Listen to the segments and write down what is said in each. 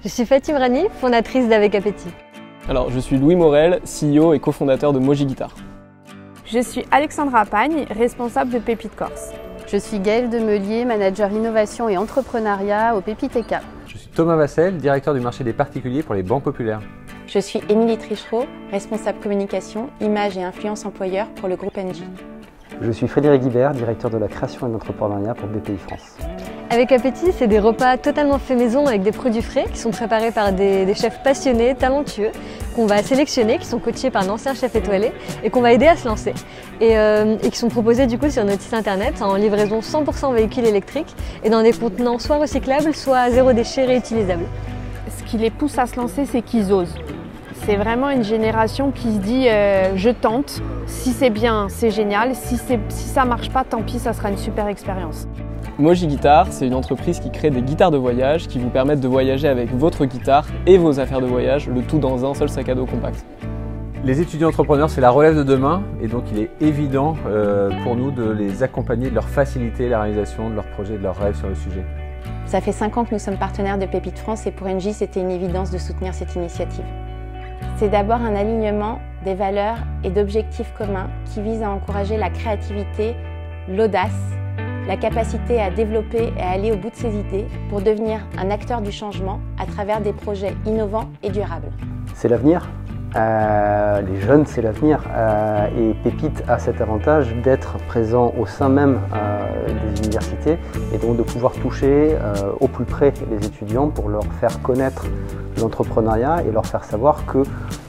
Je suis Fatime Rani, fondatrice d'Avec Appétit. Alors, je suis Louis Morel, CEO et cofondateur de Moji Guitare. Je suis Alexandra Pagne, responsable de Pépite Corse. Je suis Gaëlle Demelier, manager innovation et entrepreneuriat au Pépite ECA. Je suis Thomas Vassel, directeur du marché des particuliers pour les banques populaires. Je suis Émilie Trichereau, responsable communication, image et influence employeur pour le groupe Engie. Je suis Frédéric Guibert, directeur de la création et de l'entrepreneuriat pour BPI France. Avec Appétit, c'est des repas totalement faits maison avec des produits frais qui sont préparés par des chefs passionnés, talentueux, qu'on va sélectionner, qui sont coachés par un ancien chef étoilé et qu'on va aider à se lancer. Et qui sont proposés du coup sur notre site internet en livraison 100% véhicule électrique et dans des contenants soit recyclables, soit zéro déchet réutilisables. Ce qui les pousse à se lancer, c'est qu'ils osent. C'est vraiment une génération qui se dit je tente, si c'est bien, c'est génial, si ça marche pas, tant pis, ça sera une super expérience. Moji Guitare, c'est une entreprise qui crée des guitares de voyage qui vous permettent de voyager avec votre guitare et vos affaires de voyage, le tout dans un seul sac à dos compact. Les étudiants entrepreneurs, c'est la relève de demain et donc il est évident pour nous de les accompagner, de leur faciliter la réalisation de leurs projets et de leurs rêves sur le sujet. Ça fait 5 ans que nous sommes partenaires de Pépite France et pour Engie, c'était une évidence de soutenir cette initiative. C'est d'abord un alignement des valeurs et d'objectifs communs qui visent à encourager la créativité, l'audace, la capacité à développer et à aller au bout de ses idées pour devenir un acteur du changement à travers des projets innovants et durables. C'est l'avenir. Les jeunes, c'est l'avenir. Et Pépite a cet avantage d'être présent au sein même des universités et donc de pouvoir toucher au plus près les étudiants pour leur faire connaître l'entrepreneuriat et leur faire savoir que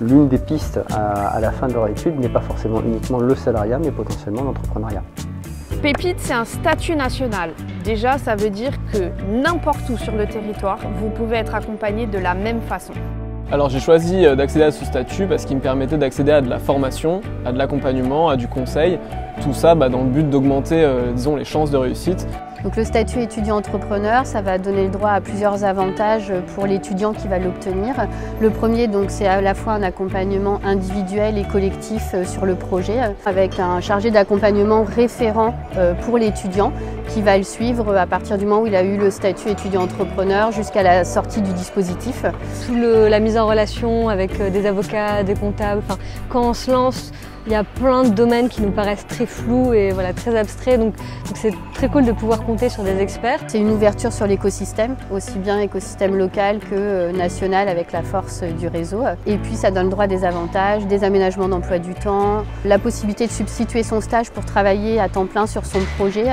l'une des pistes à la fin de leur étude n'est pas forcément uniquement le salariat, mais potentiellement l'entrepreneuriat. Pépite, c'est un statut national. Déjà, ça veut dire que n'importe où sur le territoire, vous pouvez être accompagné de la même façon. Alors j'ai choisi d'accéder à ce statut parce qu'il me permettait d'accéder à de la formation, à de l'accompagnement, à du conseil. Tout ça dans le but d'augmenter disons, les chances de réussite. Donc le statut étudiant-entrepreneur, ça va donner le droit à plusieurs avantages pour l'étudiant qui va l'obtenir. Le premier, c'est à la fois un accompagnement individuel et collectif sur le projet, avec un chargé d'accompagnement référent pour l'étudiant qui va le suivre à partir du moment où il a eu le statut étudiant-entrepreneur jusqu'à la sortie du dispositif. Sous la mise en relation avec des avocats, des comptables, quand on se lance, il y a plein de domaines qui nous paraissent très flous et très abstraits, donc c'est très cool de pouvoir compter sur des experts. C'est une ouverture sur l'écosystème, aussi bien écosystème local que national avec la force du réseau. Et puis ça donne le droit à des avantages, des aménagements d'emploi du temps, la possibilité de substituer son stage pour travailler à temps plein sur son projet,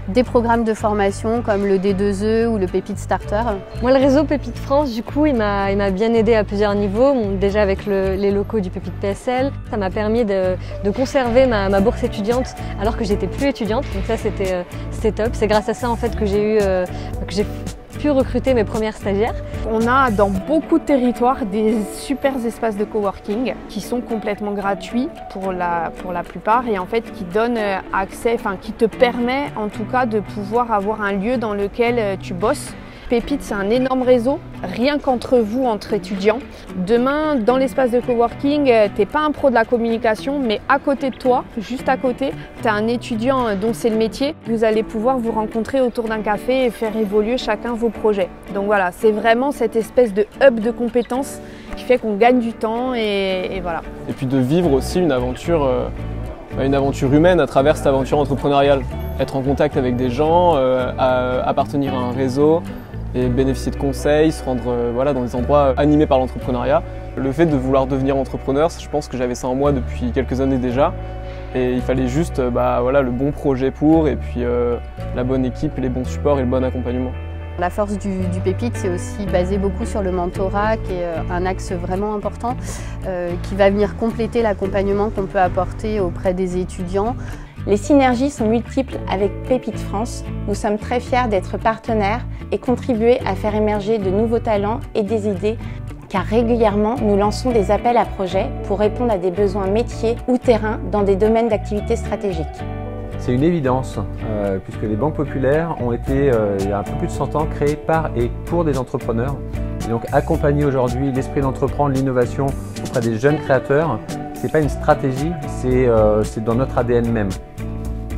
des programmes de formation comme le D2E ou le Pépite Starter. Moi, le réseau Pépite France, du coup, il m'a bien aidé à plusieurs niveaux. Déjà avec les locaux du Pépite PSL, ça m'a permis de conserver ma bourse étudiante alors que j'étais plus étudiante. Donc ça, c'était top. C'est grâce à ça en fait que j'ai pu recruter mes premières stagiaires. On a dans beaucoup de territoires des super espaces de coworking qui sont complètement gratuits pour la plupart et en fait qui donnent accès, qui te permet en tout cas de pouvoir avoir un lieu dans lequel tu bosses. Pépite, c'est un énorme réseau, rien qu'entre vous, entre étudiants. Demain, dans l'espace de coworking, t'es pas un pro de la communication, mais à côté de toi, juste à côté, tu as un étudiant dont c'est le métier. Vous allez pouvoir vous rencontrer autour d'un café et faire évoluer chacun vos projets. Donc voilà, c'est vraiment cette espèce de hub de compétences qui fait qu'on gagne du temps et voilà. Et puis de vivre aussi une aventure humaine à travers cette aventure entrepreneuriale. Être en contact avec des gens, appartenir à un réseau, et bénéficier de conseils, se rendre dans des endroits animés par l'entrepreneuriat. Le fait de vouloir devenir entrepreneur, je pense que j'avais ça en moi depuis quelques années déjà. Et il fallait juste le bon projet pour, et puis la bonne équipe, les bons supports et le bon accompagnement. La force du Pépite, c'est aussi basé beaucoup sur le mentorat, qui est un axe vraiment important, qui va venir compléter l'accompagnement qu'on peut apporter auprès des étudiants. Les synergies sont multiples avec Pépite France. Nous sommes très fiers d'être partenaires et contribuer à faire émerger de nouveaux talents et des idées, car régulièrement, nous lançons des appels à projets pour répondre à des besoins métiers ou terrains dans des domaines d'activité stratégiques. C'est une évidence, puisque les banques populaires ont été, il y a un peu plus de 100 ans, créées par et pour des entrepreneurs. Et donc accompagner aujourd'hui l'esprit d'entreprendre, l'innovation auprès des jeunes créateurs, ce n'est pas une stratégie, c'est dans notre ADN même.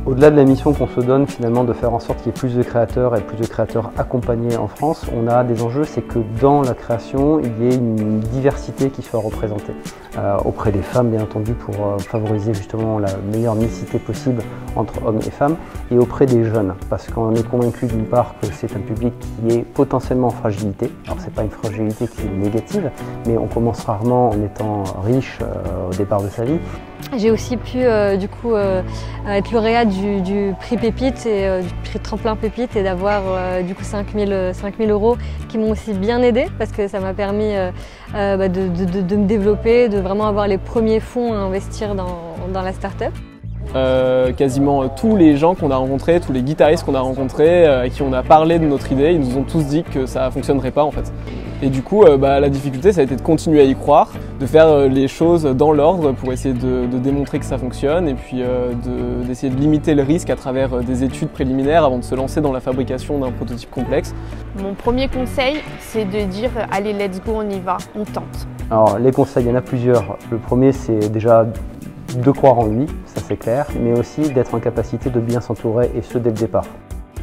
Au-delà de la mission qu'on se donne finalement de faire en sorte qu'il y ait plus de créateurs et plus de créateurs accompagnés en France, on a des enjeux, c'est que dans la création, il y ait une diversité qui soit représentée. Auprès des femmes bien entendu pour favoriser justement la meilleure mixité possible entre hommes et femmes, et auprès des jeunes, parce qu'on est convaincu d'une part que c'est un public qui est potentiellement en fragilité. Alors c'est pas une fragilité qui est négative, mais on commence rarement en étant riche au départ de sa vie. J'ai aussi pu être lauréate du prix Pépite et du prix Tremplin Pépite et d'avoir du coup 5 000 € qui m'ont aussi bien aidé parce que ça m'a permis de me développer, de vraiment avoir les premiers fonds à investir dans la start-up. Quasiment tous les gens qu'on a rencontrés, tous les guitaristes qu'on a rencontrés, à qui on a parlé de notre idée, ils nous ont tous dit que ça ne fonctionnerait pas en fait. Et du coup, la difficulté, ça a été de continuer à y croire, de faire les choses dans l'ordre pour essayer de démontrer que ça fonctionne et puis d'essayer de limiter le risque à travers des études préliminaires avant de se lancer dans la fabrication d'un prototype complexe. Mon premier conseil, c'est de dire « allez, let's go, on y va, on tente ». Alors les conseils, il y en a plusieurs. Le premier, c'est déjà de croire en lui, ça c'est clair, mais aussi d'être en capacité de bien s'entourer et ce dès le départ.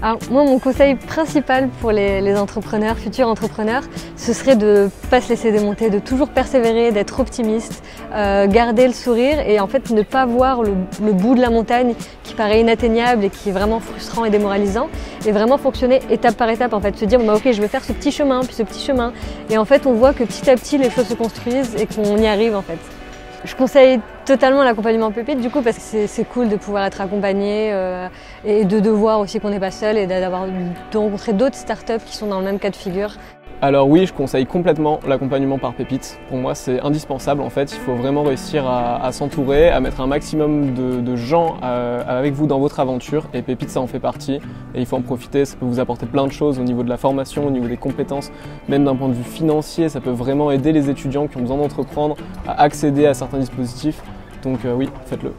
Alors moi, mon conseil principal pour les entrepreneurs, futurs entrepreneurs, ce serait de ne pas se laisser démonter, de toujours persévérer, d'être optimiste, garder le sourire et en fait ne pas voir le bout de la montagne qui paraît inatteignable et qui est vraiment frustrant et démoralisant et vraiment fonctionner étape par étape en fait, se dire ok je vais faire ce petit chemin puis ce petit chemin et en fait on voit que petit à petit les choses se construisent et qu'on y arrive en fait. Je conseille totalement l'accompagnement Pépite du coup parce que c'est cool de pouvoir être accompagné et de voir aussi qu'on n'est pas seul et de rencontrer d'autres startups qui sont dans le même cas de figure. Alors oui, je conseille complètement l'accompagnement par Pépite. Pour moi, c'est indispensable en fait. Il faut vraiment réussir à s'entourer, à mettre un maximum de gens avec vous dans votre aventure. Et Pépite, ça en fait partie. Et il faut en profiter. Ça peut vous apporter plein de choses au niveau de la formation, au niveau des compétences, même d'un point de vue financier. Ça peut vraiment aider les étudiants qui ont besoin d'entreprendre à accéder à certains dispositifs. Donc oui, faites-le.